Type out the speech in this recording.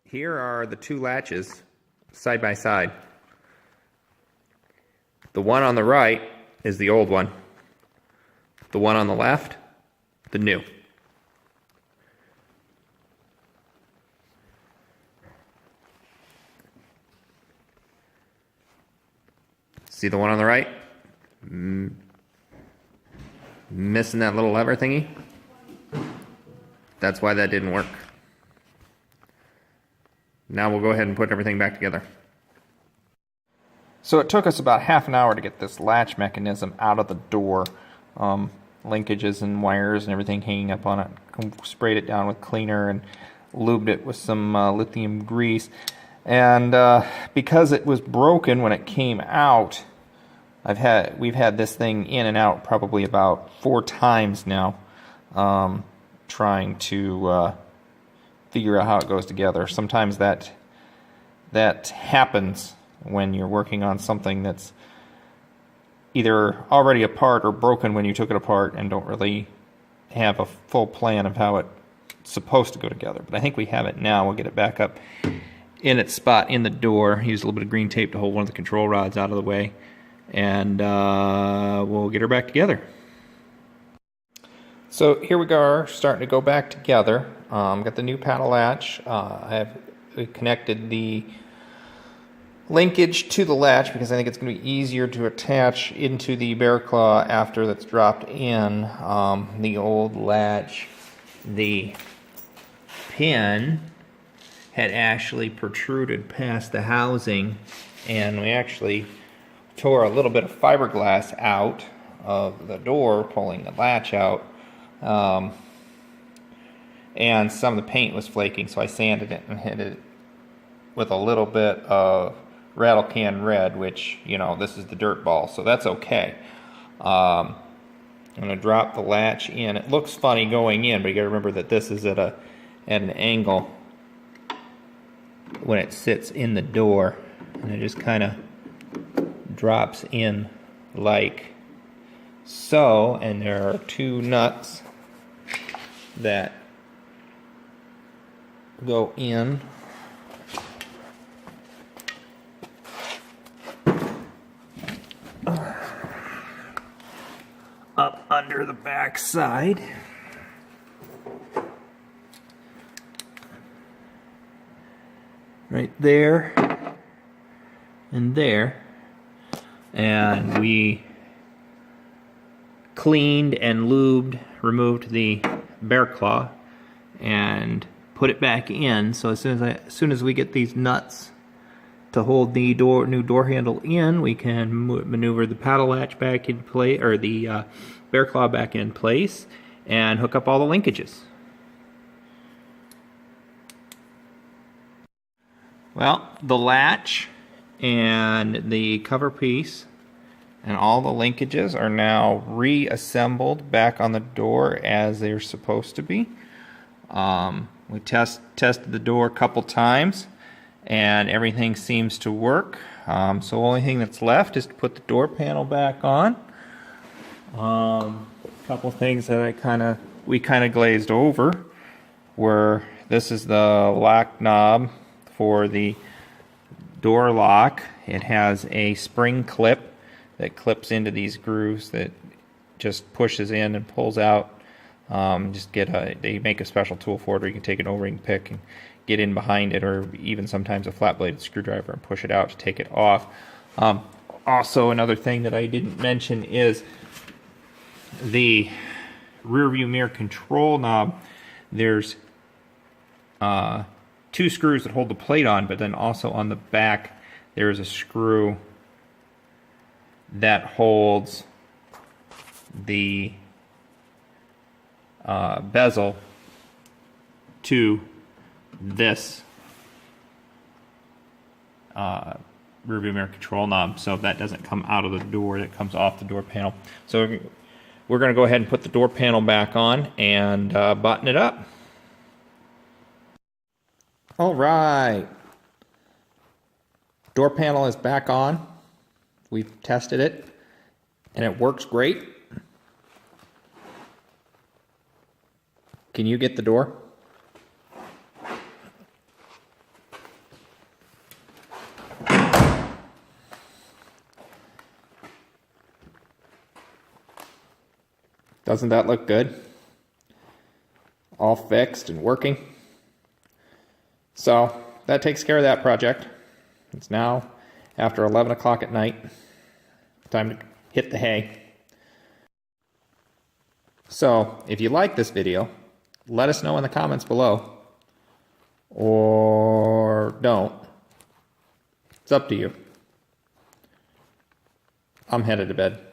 Here are the two latches side by side. The one on the right is the old one. The one on the left, the new. See the one on the right? Missing that little lever thingy? That's why that didn't work. Now we'll go ahead and put everything back together. So it took us about half an hour to get this latch mechanism out of the door. Linkages and wires and everything hanging up on it. Sprayed it down with cleaner and lubed it with some lithium grease. And because it was broken when it came out, we've had this thing in and out probably about 4 times now, trying to figure out how it goes together. Sometimes that happens when you're working on something that's either already apart or broken when you took it apart and don't really have a full plan of how it's supposed to go together. But I think we have it now. We'll get it back up in its spot in the door. Use a little bit of green tape to hold one of the control rods out of the way, and we'll get her back together. So here we are, starting to go back together. Got the new paddle latch. I have connected the linkage to the latch because I think it's going to be easier to attach into the bear claw after that's dropped in. The old latch, the pin had actually protruded past the housing, and we actually tore a little bit of fiberglass out of the door, pulling the latch out. And some of the paint was flaking, so I sanded it and hit it with a little bit of rattle can red, which, you know, this is the Dirtball, so that's okay. I'm going to drop the latch in. It looks funny going in, but you got to remember that this is at an angle when it sits in the door, and it just kind of drops in like so. And there are 2 nuts that go in up under the back side. Right there and there. And we cleaned and lubed, removed the bear claw, and put it back in. So as soon as we get these nuts to hold the new door handle in, we can maneuver the paddle latch back in place, or the bear claw back in place, and hook up all the linkages. Well, the latch and the cover piece and all the linkages are now reassembled back on the door as they're supposed to be. We tested the door a couple times, and everything seems to work. So the only thing that's left is to put the door panel back on. A couple things that we kind of glazed over were, this is the lock knob for the door lock. It has a spring clip that clips into these grooves that just pushes in and pulls out. They make a special tool for it, or you can take an O-ring pick and get in behind it, or even sometimes a flat-bladed screwdriver and push it out to take it off. Also, another thing that I didn't mention is the rear view mirror control knob. There's 2 screws that hold the plate on, but then also on the back there's a screw that holds the bezel to this rear view mirror control knob, so that doesn't come out of the door, that comes off the door panel. So we're going to go ahead and put the door panel back on and button it up. All right, door panel is back on. We've tested it and it works great. Can you get the door? Doesn't that look good? All fixed and working. So that takes care of that project. It's now after 11 o'clock at night. Time to hit the hay. So if you like this video, let us know in the comments below. Or don't. It's up to you. I'm headed to bed.